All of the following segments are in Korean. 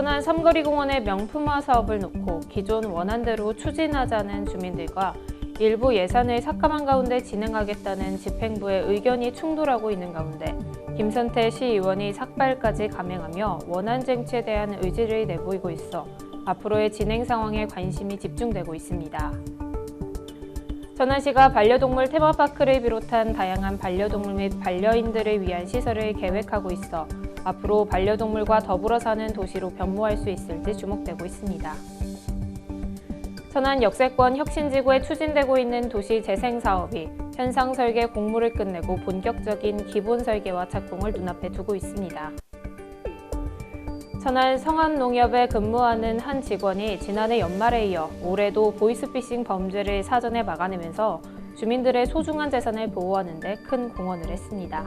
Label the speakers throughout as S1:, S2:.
S1: 천안 삼거리공원의 명품화 사업을 놓고 기존 원안대로 추진하자는 주민들과 일부 예산을 삭감한 가운데 진행하겠다는 집행부의 의견이 충돌하고 있는 가운데 김선태 시의원이 삭발까지 감행하며 원안 쟁취에 대한 의지를 내보이고 있어 앞으로의 진행 상황에 관심이 집중되고 있습니다. 천안시가 반려동물 테마파크를 비롯한 다양한 반려동물 및 반려인들을 위한 시설을 계획하고 있어 앞으로 반려동물과 더불어 사는 도시로 변모할 수 있을지 주목되고 있습니다. 천안 역세권 혁신지구에 추진되고 있는 도시 재생 사업이 현상 설계 공모를 끝내고 본격적인 기본 설계와 착공을 눈앞에 두고 있습니다. 천안 성안농협에 근무하는 한 직원이 지난해 연말에 이어 올해도 보이스피싱 범죄를 사전에 막아내면서 주민들의 소중한 재산을 보호하는 데 큰 공헌을 했습니다.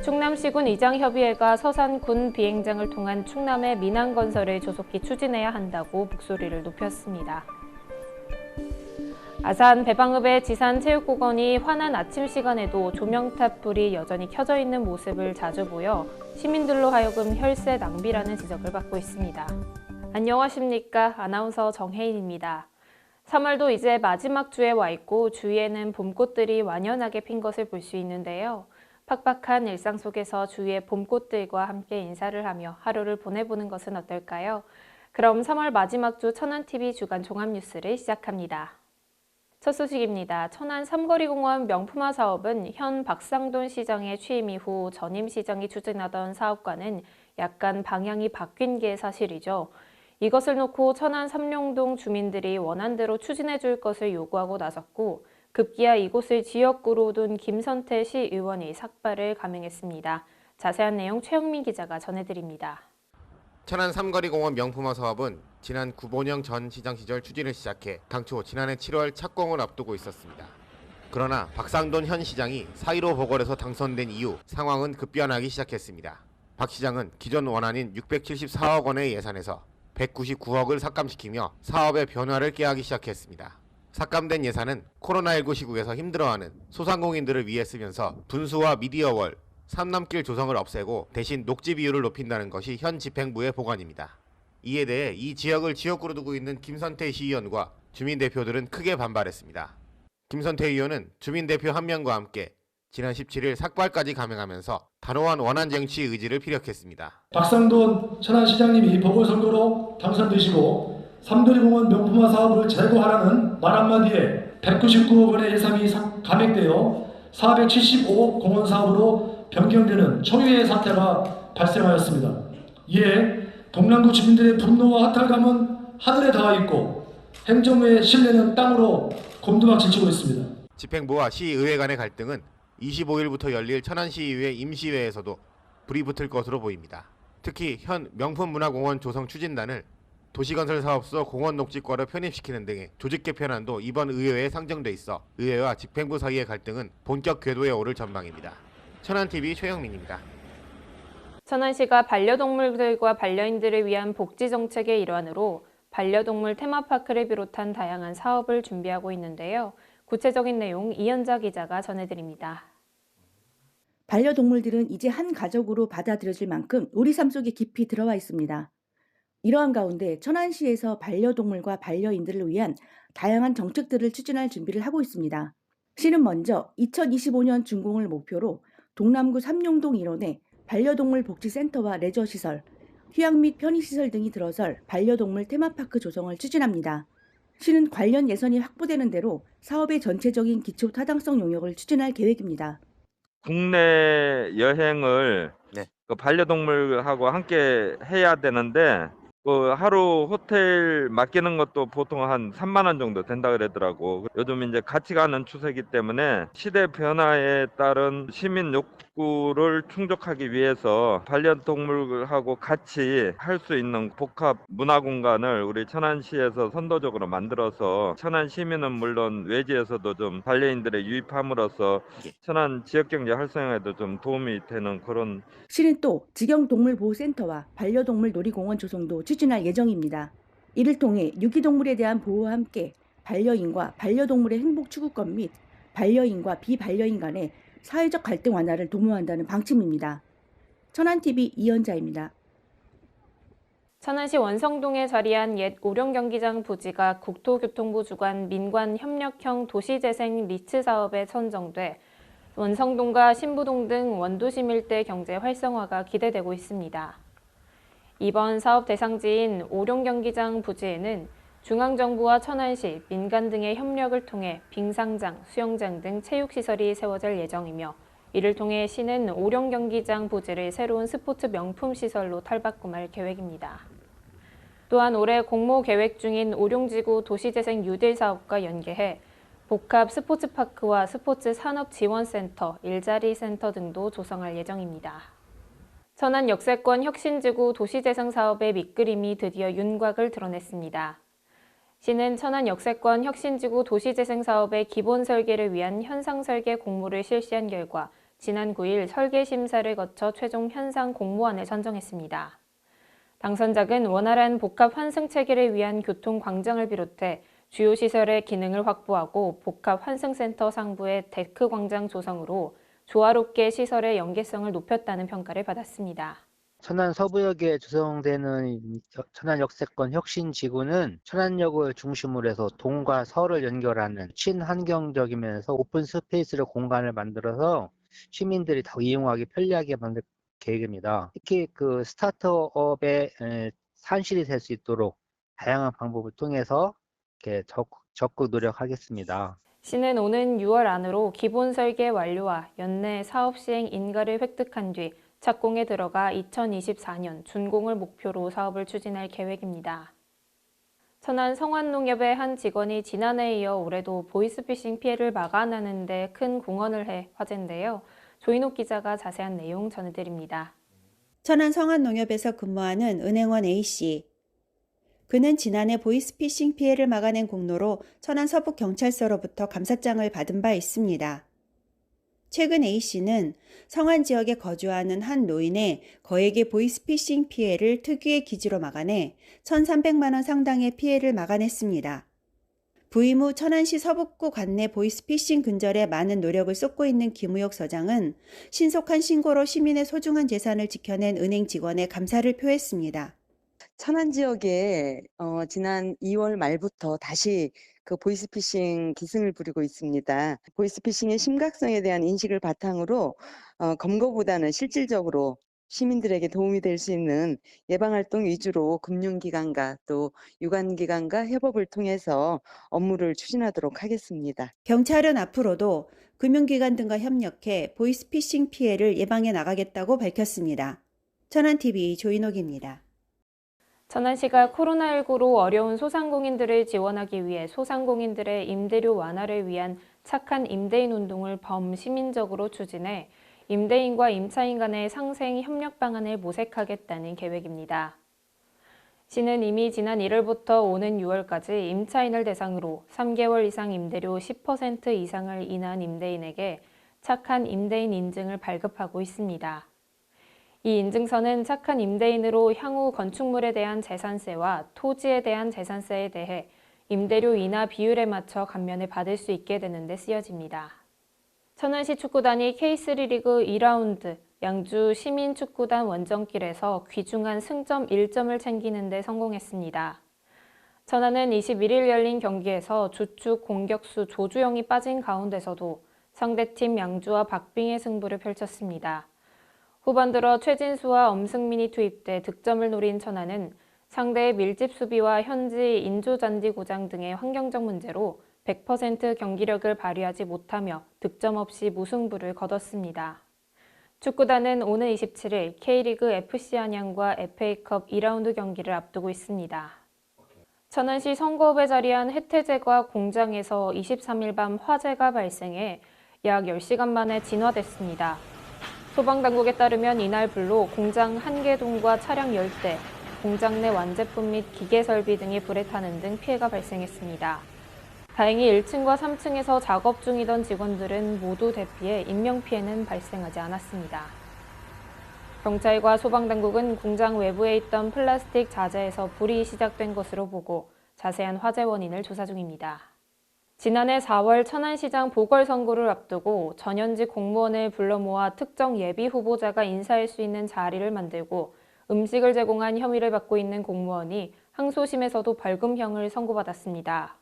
S1: 충남시군 이장협의회가 서산군 비행장을 통한 충남의 민항건설을 조속히 추진해야 한다고 목소리를 높였습니다. 아산 배방읍의 지산체육공원이 환한 아침 시간에도 조명탑 불이 여전히 켜져 있는 모습을 자주 보여 시민들로 하여금 혈세 낭비라는 지적을 받고 있습니다. 안녕하십니까? 아나운서 정혜인입니다. 3월도 이제 마지막 주에 와 있고 주위에는 봄꽃들이 완연하게 핀 것을 볼 수 있는데요. 팍팍한 일상 속에서 주위의 봄꽃들과 함께 인사를 하며 하루를 보내보는 것은 어떨까요? 그럼 3월 마지막 주 천안TV 주간 종합뉴스를 시작합니다. 첫 소식입니다. 천안 삼거리공원 명품화 사업은 현 박상돈 시장의 취임 이후 전임 시장이 추진하던 사업과는 약간 방향이 바뀐 게 사실이죠. 이것을 놓고 천안 삼룡동 주민들이 원안대로 추진해 줄 것을 요구하고 나섰고 급기야 이곳을 지역구로 둔 김선태 시의원이 삭발을 감행했습니다. 자세한 내용 최영민 기자가 전해드립니다.
S2: 천안 삼거리공원 명품화 사업은 지난 구본영 전 시장 시절 추진을 시작해 당초 지난해 7월 착공을 앞두고 있었습니다. 그러나 박상돈 현 시장이 4.15 보궐에서 당선된 이후 상황은 급변하기 시작했습니다. 박 시장은 기존 원안인 674억 원의 예산에서 199억을 삭감시키며 사업의 변화를 꾀하기 시작했습니다. 삭감된 예산은 코로나19 시국에서 힘들어하는 소상공인들을 위해 쓰면서 분수와 미디어월, 삼남길 조성을 없애고 대신 녹지 비율을 높인다는 것이 현 집행부의 보관입니다. 이에 대해 이 지역을 지역구로 두고 있는 김선태 시의원과 주민대표들은 크게 반발했습니다. 김선태 의원은 주민대표 1명과 함께 지난 17일 삭발까지 감행하면서 단호한 원안 쟁취 의지를 피력했습니다.
S3: 박상돈 천안시장님이 보궐선거로 당선되시고 삼거리공원 명품화 사업을 재고하라는 말 한마디에 199억 원의 예산이 감액되어 475억 공원 사업으로 변경되는 초유의 사태가 발생하였습니다. 이에 동남구 주민들의 분노와 허탈감은 하늘에 닿아 있고 행정부의 신뢰는 땅으로 곤두박질치고 있습니다.
S2: 집행부와 시의회 간의 갈등은 25일부터 열릴 천안시의회 임시회에서도 불이 붙을 것으로 보입니다. 특히 현 명품문화공원 조성 추진단을 도시건설사업소 공원녹지과로 편입시키는 등의 조직 개편안도 이번 의회에 상정돼 있어 의회와 집행부 사이의 갈등은 본격 궤도에 오를 전망입니다. 천안TV 최영민입니다.
S1: 천안시가 반려동물들과 반려인들을 위한 복지 정책의 일환으로 반려동물 테마파크를 비롯한 다양한 사업을 준비하고 있는데요. 구체적인 내용 이현자 기자가 전해드립니다.
S4: 반려동물들은 이제 한 가족으로 받아들여질 만큼 우리 삶 속에 깊이 들어와 있습니다. 이러한 가운데 천안시에서 반려동물과 반려인들을 위한 다양한 정책들을 추진할 준비를 하고 있습니다. 시는 먼저 2025년 준공을 목표로 동남구 삼룡동 일원에 반려동물 복지센터와 레저시설, 휴양 및 편의시설 등이 들어설 반려동물 테마파크 조성을 추진합니다. 시는 관련 예산이 확보되는 대로 사업의 전체적인 기초 타당성 용역을 추진할 계획입니다.
S5: 국내 여행을 반려동물하고 함께 해야 되는데 하루 호텔 맡기는 것도 보통 한 3만 원 정도 된다 그러더라고. 요즘 이제 같이 가는 추세이기 때문에 시대 변화에 따른 시민 욕구를 충족하기 위해서 반려동물하고 같이 할 수 있는 복합 문화 공간을 우리 천안시에서 선도적으로 만들어서 천안 시민은 물론 외지에서도 좀 반려인들의 유입함으로써 천안 지역경제 활성화에도 좀 도움이 되는 그런.
S4: 시는 또 직영동물보호센터와 반려동물 놀이공원 조성도 추진할 예정입니다. 이를 통해 유기동물에 대한 보호와 함께 반려인과 반려동물의 행복 추구권 및 반려인과 비반려인 간의 사회적 갈등 완화를 도모한다는 방침입니다. 천안TV 이현자입니다.
S1: 천안시 원성동에 자리한 옛 오룡경기장 부지가 국토교통부 주관 민관협력형 도시재생 리츠 사업에 선정돼 원성동과 신부동 등 원도심 일대 경제 활성화가 기대되고 있습니다. 이번 사업 대상지인 오룡경기장 부지에는 중앙정부와 천안시, 민간 등의 협력을 통해 빙상장, 수영장 등 체육시설이 세워질 예정이며 이를 통해 시는 오룡경기장 부지를 새로운 스포츠 명품 시설로 탈바꿈할 계획입니다. 또한 올해 공모 계획 중인 오룡지구 도시재생 뉴딜 사업과 연계해 복합 스포츠파크와 스포츠 산업지원센터, 일자리 센터 등도 조성할 예정입니다. 천안 역세권 혁신지구 도시재생 사업의 밑그림이 드디어 윤곽을 드러냈습니다. 시는 천안 역세권 혁신지구 도시재생 사업의 기본 설계를 위한 현상 설계 공모를 실시한 결과 지난 9일 설계 심사를 거쳐 최종 현상 공모안을 선정했습니다. 당선작은 원활한 복합 환승 체계를 위한 교통 광장을 비롯해 주요 시설의 기능을 확보하고 복합 환승센터 상부의 데크 광장 조성으로 조화롭게 시설의 연계성을 높였다는 평가를 받았습니다.
S6: 천안 서부역에 조성되는 천안 역세권 혁신지구는 천안역을 중심으로 해서 동과 서를 연결하는 친환경적이면서 오픈 스페이스를 공간을 만들어서 시민들이 더 이용하기 편리하게 만들 계획입니다. 특히 그 스타트업의 산실이 될 수 있도록 다양한 방법을 통해서 이렇게 적극 노력하겠습니다.
S1: 시는 오는 6월 안으로 기본 설계 완료와 연내 사업 시행 인가를 획득한 뒤 착공에 들어가 2024년 준공을 목표로 사업을 추진할 계획입니다. 천안 성환농협의 한 직원이 지난해에 이어 올해도 보이스피싱 피해를 막아내는 데 큰 공헌을 해 화제인데요. 조인옥 기자가 자세한 내용 전해드립니다.
S7: 천안 성환농협에서 근무하는 은행원 A씨. 그는 지난해 보이스피싱 피해를 막아낸 공로로 천안 서북경찰서로부터 감사장을 받은 바 있습니다. 최근 A씨는 성안 지역에 거주하는 한 노인의 거액의 보이스피싱 피해를 특유의 기지로 막아내 1,300만 원 상당의 피해를 막아냈습니다. 부임 후 천안시 서북구 관내 보이스피싱 근절에 많은 노력을 쏟고 있는 김우혁 서장은 신속한 신고로 시민의 소중한 재산을 지켜낸 은행 직원에 감사를 표했습니다.
S8: 천안 지역에 지난 2월 말부터 다시 그 보이스피싱 기승을 부리고 있습니다. 보이스피싱의 심각성에 대한 인식을 바탕으로 검거보다는 실질적으로 시민들에게 도움이 될 수 있는 예방활동 위주로 금융기관과 또 유관기관과 협업을 통해서 업무를 추진하도록 하겠습니다.
S7: 경찰은 앞으로도 금융기관 등과 협력해 보이스피싱 피해를 예방해 나가겠다고 밝혔습니다. 천안TV 조인옥입니다.
S1: 천안시가 코로나19로 어려운 소상공인들을 지원하기 위해 소상공인들의 임대료 완화를 위한 착한 임대인 운동을 범시민적으로 추진해 임대인과 임차인 간의 상생 협력 방안을 모색하겠다는 계획입니다. 시는 이미 지난 1월부터 오는 6월까지 임차인을 대상으로 3개월 이상 임대료 10% 이상을 인하한 임대인에게 착한 임대인 인증을 발급하고 있습니다. 이 인증서는 착한 임대인으로 향후 건축물에 대한 재산세와 토지에 대한 재산세에 대해 임대료 인하 비율에 맞춰 감면을 받을 수 있게 되는 데 쓰여집니다. 천안시 축구단이 K3 리그 2라운드 양주 시민축구단 원정길에서 귀중한 승점 1점을 챙기는 데 성공했습니다. 천안은 21일 열린 경기에서 주축 공격수 조주영이 빠진 가운데서도 상대팀 양주와 박빙의 승부를 펼쳤습니다. 후반 들어 최진수와 엄승민이 투입돼 득점을 노린 천안은 상대의 밀집 수비와 현지 인조잔디 고장 등의 환경적 문제로 100% 경기력을 발휘하지 못하며 득점 없이 무승부를 거뒀습니다. 축구단은 오는 27일 K리그 FC 안양과 FA컵 2라운드 경기를 앞두고 있습니다. 천안시 선거읍에 자리한 해태제과 공장에서 23일 밤 화재가 발생해 약 10시간 만에 진화됐습니다. 소방당국에 따르면 이날 불로 공장 1개 동과 차량 10대, 공장 내 완제품 및 기계설비 등이 불에 타는 등 피해가 발생했습니다. 다행히 1층과 3층에서 작업 중이던 직원들은 모두 대피해 인명피해는 발생하지 않았습니다. 경찰과 소방당국은 공장 외부에 있던 플라스틱 자재에서 불이 시작된 것으로 보고 자세한 화재 원인을 조사 중입니다. 지난해 4월 천안시장 보궐선거를 앞두고 전현직 공무원을 불러 모아 특정 예비 후보자가 인사할 수 있는 자리를 만들고 음식을 제공한 혐의를 받고 있는 공무원이 항소심에서도 벌금형을 선고받았습니다.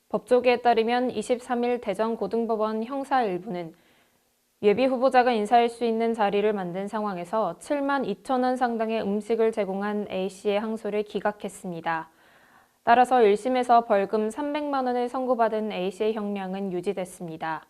S1: 법조계에 따르면 23일 대전고등법원 형사 1부는 예비 후보자가 인사할 수 있는 자리를 만든 상황에서 7만 2천 원 상당의 음식을 제공한 A씨의 항소를 기각했습니다. 따라서 1심에서 벌금 300만 원을 선고받은 A씨의 형량은 유지됐습니다.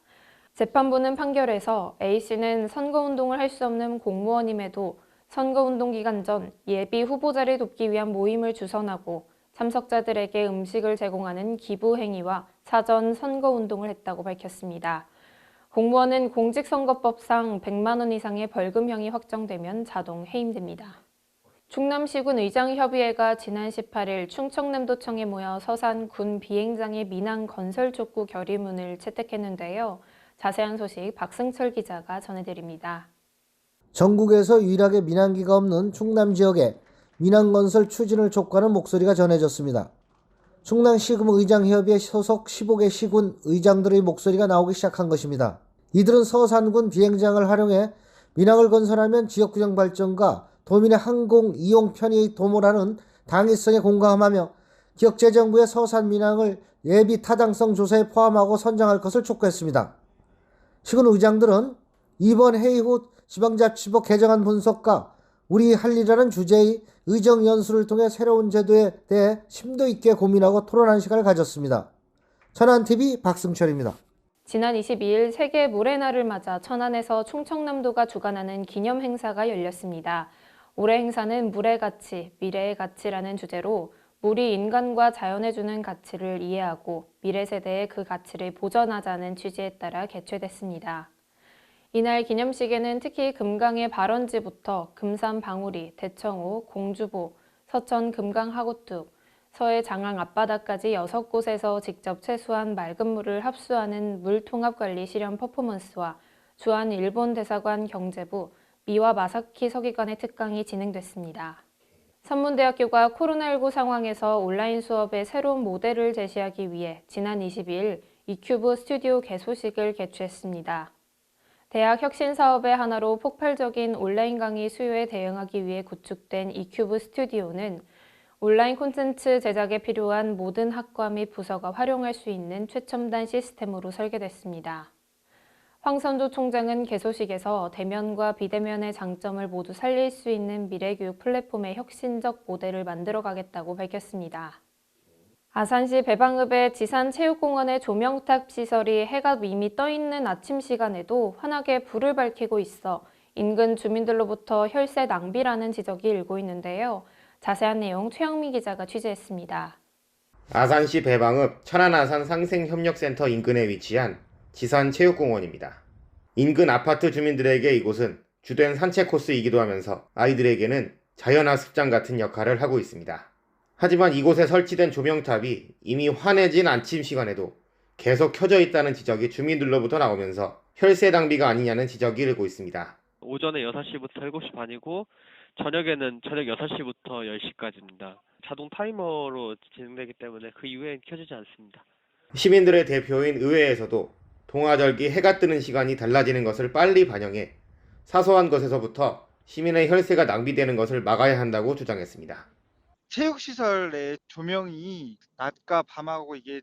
S1: 재판부는 판결에서 A씨는 선거운동을 할 수 없는 공무원임에도 선거운동 기간 전 예비 후보자를 돕기 위한 모임을 주선하고 참석자들에게 음식을 제공하는 기부 행위와 사전 선거운동을 했다고 밝혔습니다. 공무원은 공직선거법상 100만 원 이상의 벌금형이 확정되면 자동 해임됩니다. 충남시군 의장협의회가 지난 18일 충청남도청에 모여 서산 군 비행장의 민항 건설 촉구 결의문을 채택했는데요. 자세한 소식 박승철 기자가 전해드립니다.
S9: 전국에서 유일하게 민항기가 없는 충남 지역에 민항건설 추진을 촉구하는 목소리가 전해졌습니다. 충남시군 의장협의회 소속 15개 시군 의장들의 목소리가 나오기 시작한 것입니다. 이들은 서산군 비행장을 활용해 민항을 건설하면 지역균형 발전과 도민의 항공 이용 편의의 도모라는 당위성에 공감하며 지역재정부의 서산 민항을 예비 타당성 조사에 포함하고 선정할 것을 촉구했습니다. 시군 의장들은 이번 회의 후 지방자치법 개정안 분석과 우리 할 일이라는 주제의 의정 연수를 통해 새로운 제도에 대해 심도 있게 고민하고 토론하는 시간을 가졌습니다. 천안TV 박승철입니다.
S1: 지난 22일 세계 물의 날을 맞아 천안에서 충청남도가 주관하는 기념 행사가 열렸습니다. 올해 행사는 물의 가치, 미래의 가치라는 주제로 물이 인간과 자연에 주는 가치를 이해하고 미래 세대에 그 가치를 보전하자는 취지에 따라 개최됐습니다. 이날 기념식에는 특히 금강의 발원지부터 금산 방우리, 대청호, 공주보, 서천 금강 하구뚝, 서해 장항 앞바다까지 6곳에서 직접 채수한 맑은 물을 합수하는 물통합관리 실험 퍼포먼스와 주한 일본 대사관 경제부, 미와 마사키 서기관의 특강이 진행됐습니다. 선문대학교가 코로나19 상황에서 온라인 수업의 새로운 모델을 제시하기 위해 지난 22일 이큐브 스튜디오 개소식을 개최했습니다. 대학 혁신 사업의 하나로 폭발적인 온라인 강의 수요에 대응하기 위해 구축된 이큐브 스튜디오는 온라인 콘텐츠 제작에 필요한 모든 학과 및 부서가 활용할 수 있는 최첨단 시스템으로 설계됐습니다. 황선조 총장은 개소식에서 대면과 비대면의 장점을 모두 살릴 수 있는 미래교육 플랫폼의 혁신적 모델을 만들어가겠다고 밝혔습니다. 아산시 배방읍의 지산체육공원의 조명탑 시설이 해가 이미 떠있는 아침 시간에도 환하게 불을 밝히고 있어 인근 주민들로부터 혈세 낭비라는 지적이 일고 있는데요. 자세한 내용 최영미 기자가 취재했습니다.
S2: 아산시 배방읍 천안아산 상생협력센터 인근에 위치한 지산체육공원입니다. 인근 아파트 주민들에게 이곳은 주된 산책 코스이기도 하면서 아이들에게는 자연학습장 같은 역할을 하고 있습니다. 하지만 이곳에 설치된 조명탑이 이미 환해진 아침 시간에도 계속 켜져 있다는 지적이 주민들로부터 나오면서 혈세 낭비가 아니냐는 지적이 일고 있습니다.
S10: 오전에 6시부터 7시 반이고 저녁에는 저녁 6시부터 10시까지입니다. 자동 타이머로 진행되기 때문에 그 이후엔 켜지지 않습니다.
S2: 시민들의 대표인 의회에서도 동화절기 해가 뜨는 시간이 달라지는 것을 빨리 반영해 사소한 것에서부터 시민의 혈세가 낭비되는 것을 막아야 한다고 주장했습니다.
S11: 체육시설 내 조명이 낮과 밤하고 이게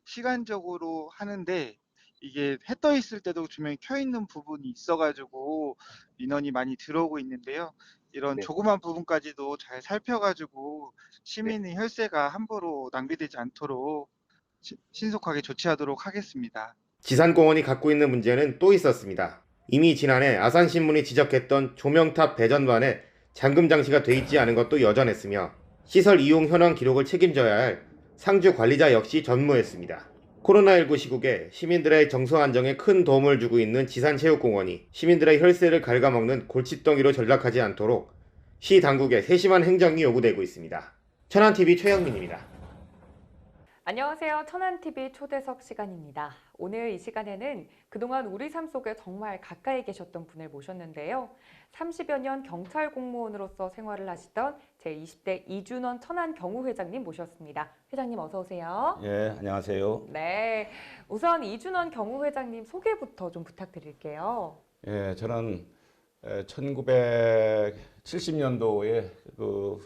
S11: 시간적으로 하는데 이게 해 떠 있을 때도 조명이 켜 있는 부분이 있어가지고 민원이 많이 들어오고 있는데요. 이런 조그만 부분까지도 잘 살펴가지고 시민의 혈세가 함부로 낭비되지 않도록 신속하게 조치하도록 하겠습니다.
S2: 지산공원이 갖고 있는 문제는 또 있었습니다. 이미 지난해 아산신문이 지적했던 조명탑 배전반에 잠금 장치가 돼 있지 않은 것도 여전했으며 시설 이용 현황 기록을 책임져야 할 상주 관리자 역시 전무했습니다. 코로나19 시국에 시민들의 정서 안정에 큰 도움을 주고 있는 지산체육공원이 시민들의 혈세를 갉아먹는 골칫덩이로 전락하지 않도록 시 당국의 세심한 행정이 요구되고 있습니다. 천안TV 최영민입니다.
S12: 안녕하세요. 천안TV 초대석 시간입니다. 오늘 이 시간에는 그동안 우리 삶 속에 정말 가까이 계셨던 분을 모셨는데요. 30여 년 경찰 공무원으로서 생활을 하시던 제20대 이준원 천안경우회장님 모셨습니다. 회장님 어서 오세요.
S13: 예, 안녕하세요.
S12: 네, 우선 이준원 경우회장님 소개부터 좀 부탁드릴게요.
S13: 예, 저는 1970년도에 그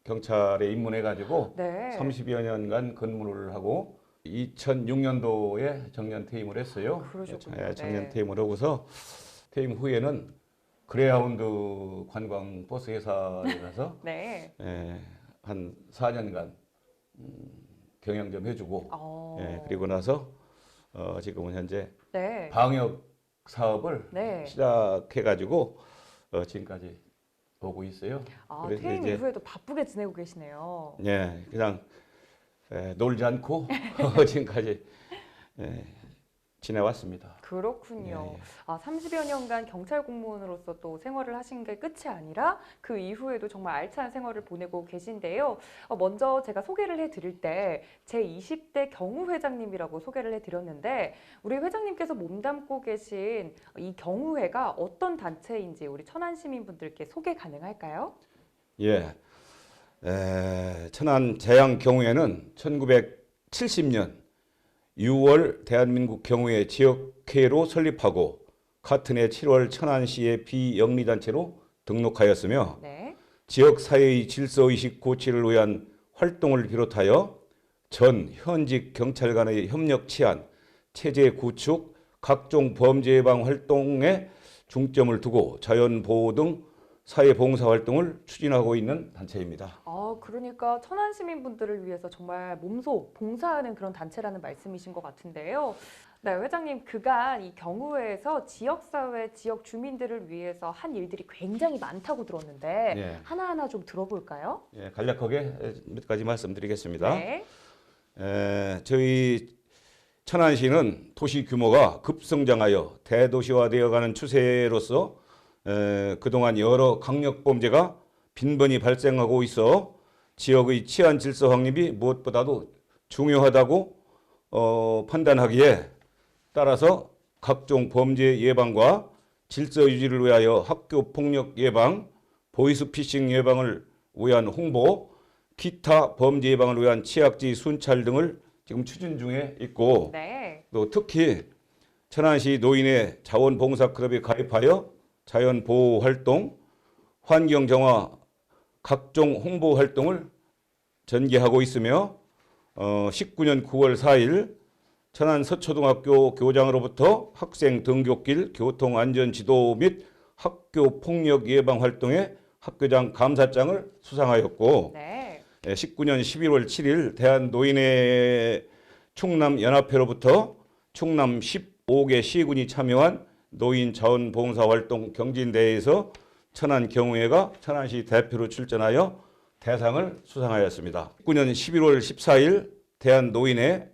S13: 경찰에 입문해가지고
S12: 네.
S13: 30여 년간 근무를 하고 2006년도에 정년 퇴임을 했어요.
S12: 그러셨군요.
S13: 정년
S12: 네.
S13: 퇴임을 하고서 퇴임 후에는 그레이하운드 관광 버스 회사에 가서
S12: 네.
S13: 한 4년간 경영 좀 해주고
S12: 어.
S13: 그리고 나서 지금은 현재
S12: 네.
S13: 방역 사업을
S12: 네.
S13: 시작해가지고 지금까지 오고 있어요.
S12: 아,
S13: 그래서
S12: 퇴임
S13: 이제
S12: 이후에도 바쁘게 지내고 계시네요.
S13: 그냥 놀지 않고 지금까지 지내왔습니다.
S12: 그렇군요.
S13: 예.
S12: 30여 년간 경찰 공무원으로서 또 생활을 하신 게 끝이 아니라 그 이후에도 정말 알찬 생활을 보내고 계신데요. 먼저 제가 소개를 해드릴 때 제20대 경우회장님이라고 소개를 해드렸는데 우리 회장님께서 몸담고 계신 이 경우회가 어떤 단체인지 우리 천안 시민분들께 소개 가능할까요?
S13: 예. 천안 재양 경우에는 1970년 6월 대한민국 경우회 지역회로 설립하고 같은 해 7월 천안시의 비영리단체로 등록하였으며
S12: 네.
S13: 지역사회의 질서의식 고취를 위한 활동을 비롯하여 전 현직 경찰 간의 협력 치안, 체제 구축, 각종 범죄 예방 활동에 중점을 두고 자연보호 등 사회봉사활동을 추진하고 있는 단체입니다.
S12: 그러니까 천안 시민분들을 위해서 정말 몸소 봉사하는 그런 단체라는 말씀이신 것 같은데요. 네, 회장님, 그간 이 경우회에서 지역사회, 지역 주민들을 위해서 한 일들이 굉장히 많다고 들었는데 하나하나 좀 들어볼까요?
S13: 간략하게 몇 가지 말씀드리겠습니다.
S12: 네.
S13: 저희 천안시는 도시 규모가 급성장하여 대도시화되어가는 추세로서 그동안 여러 강력범죄가 빈번히 발생하고 있어 지역의 치안 질서 확립이 무엇보다도 중요하다고 판단하기에 따라서 각종 범죄 예방과 질서 유지를 위하여 학교 폭력 예방, 보이스피싱 예방을 위한 홍보, 기타 범죄 예방을 위한 치약지 순찰 등을 지금 추진 중에 있고 또 특히 천안시 노인의 자원봉사클럽에 가입하여 자연보호 활동, 환경정화 각종 홍보 활동을 전개하고 있으며 19년 9월 4일 천안 서초등학교 교장으로부터 학생 등굣길 교통안전지도 및 학교 폭력 예방 활동에 학교장 감사장을 수상하였고 19년 11월 7일 대한노인의 충남연합회로부터 충남 15개 시군이 참여한 노인 자원봉사활동 경진대회에서 천안 경우회가 천안시 대표로 출전하여 대상을 수상하였습니다. 19년 11월 14일 대한노인회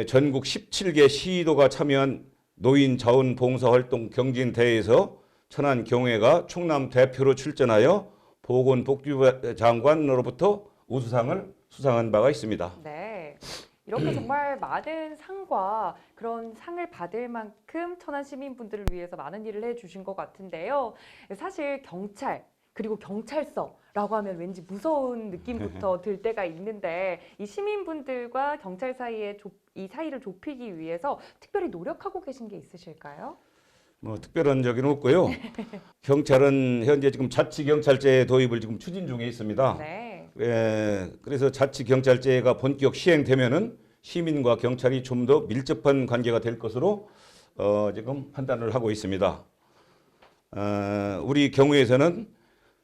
S13: 전국 17개 시도가 참여한 노인 자원봉사활동 경진대회에서 천안 경우회가 충남 대표로 출전하여 보건복지부 장관으로부터 우수상을 수상한 바가 있습니다.
S12: 네. 이렇게 정말 많은 상과 그런 상을 받을 만큼 천안 시민분들을 위해서 많은 일을 해주신 것 같은데요. 사실 경찰 그리고 경찰서라고 하면 왠지 무서운 느낌부터 들 때가 있는데 이 시민분들과 경찰 사이에 이 사이를 좁히기 위해서 특별히 노력하고 계신 게 있으실까요?
S13: 특별한 적은 없고요. 경찰은 현재 지금 자치경찰제 도입을 지금 추진 중에 있습니다. 그래서 자치경찰제가 본격 시행되면은 시민과 경찰이 좀 더 밀접한 관계가 될 것으로 지금 판단을 하고 있습니다. 우리 경우에서는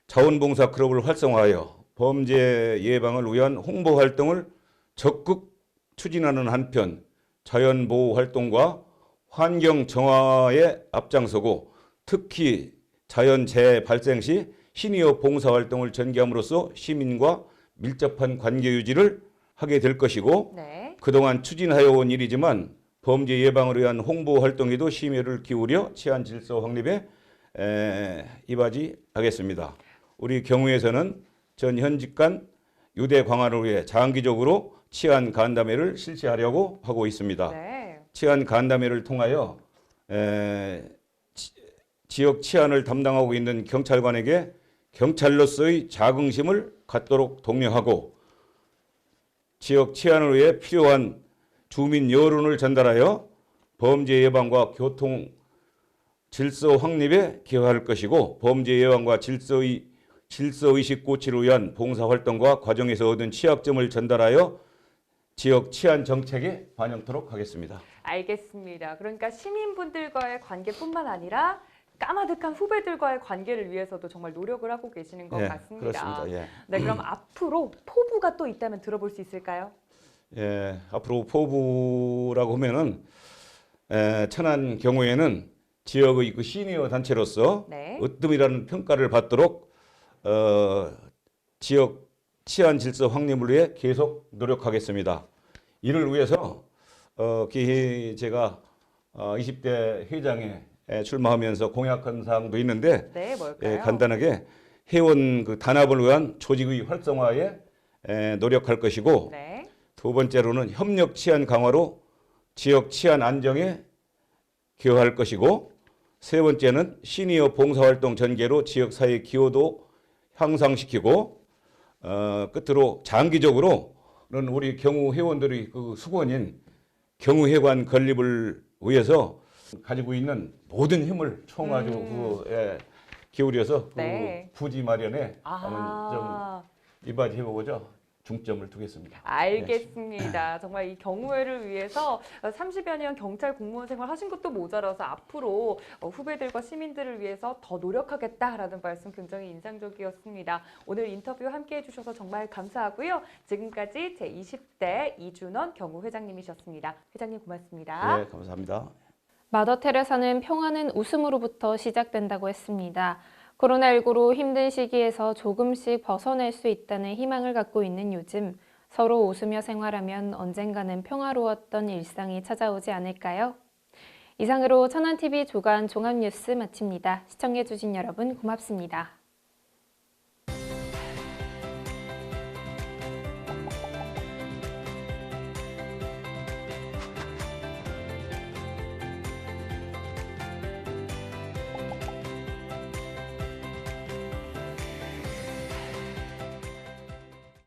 S13: 자원봉사 클럽을 활성화하여 범죄 예방을 위한 홍보 활동을 적극 추진하는 한편 자연보호 활동과 환경 정화에 앞장서고 특히 자연재해 발생 시 시니어 봉사활동을 전개함으로써 시민과 밀접한 관계 유지를 하게 될 것이고 그동안 추진하여 온 일이지만 범죄 예방을 위한 홍보 활동에도 심혈을 기울여 치안 질서 확립에 이바지하겠습니다. 우리 경우에서는 전 현직 간 유대 강화를 위해 장기적으로 치안 간담회를 실시하려고 하고 있습니다. 치안 간담회를 통하여 지역 치안을 담당하고 있는 경찰관에게 경찰로서의 자긍심을 갖도록 독려하고 지역 치안을 위해 필요한 주민 여론을 전달하여 범죄 예방과 교통 질서 확립에 기여할 것이고 범죄 예방과 질서의식 고취를 위한 봉사활동과 과정에서 얻은 취약점을 전달하여 지역 치안 정책에 반영토록 하겠습니다.
S12: 알겠습니다. 그러니까 시민분들과의 관계뿐만 아니라 까마득한 후배들과의 관계를 위해서도 정말 노력을 하고 계시는 것 같습니다.
S13: 그렇습니다. 예.
S12: 네, 그럼 앞으로 포부가 또 있다면 들어볼 수 있을까요?
S13: 예, 앞으로 포부라고 하면은 천안 경우에는 지역의 그 시니어 단체로서
S12: 네.
S13: 으뜸이라는 평가를 받도록 지역 치안 질서 확립을 위해 계속 노력하겠습니다. 이를 위해서 기히 제가 20대 회장에 출마하면서 공약한 사항도 있는데
S12: 네, 뭘까요?
S13: 간단하게 회원 그 단합을 위한 조직의 활성화에 노력할 것이고
S12: 네.
S13: 두 번째로는 협력 치안 강화로 지역 치안 안정에 기여할 것이고 세 번째는 시니어 봉사활동 전개로 지역사회 기여도 향상시키고 끝으로 장기적으로는 우리 경우 회원들의 그 수건인 경우회관 건립을 위해서 가지고 있는 모든 힘을 총가지고 기울여서
S12: 네.
S13: 그 부지 마련에 한번 좀 이바지해보고자 중점을 두겠습니다.
S12: 알겠습니다. 정말 이 경우회를 위해서 30여 년 경찰 공무원 생활 하신 것도 모자라서 앞으로 후배들과 시민들을 위해서 더 노력하겠다라는 말씀 굉장히 인상적이었습니다. 오늘 인터뷰 함께해 주셔서 정말 감사하고요. 지금까지 제20대 이준원 경우회장님이셨습니다. 회장님 고맙습니다.
S13: 네, 감사합니다.
S1: 마더 테레사는 평화는 웃음으로부터 시작된다고 했습니다. 코로나19로 힘든 시기에서 조금씩 벗어날 수 있다는 희망을 갖고 있는 요즘, 서로 웃으며 생활하면 언젠가는 평화로웠던 일상이 찾아오지 않을까요? 이상으로 천안TV 주간 종합뉴스 마칩니다. 시청해주신 여러분 고맙습니다.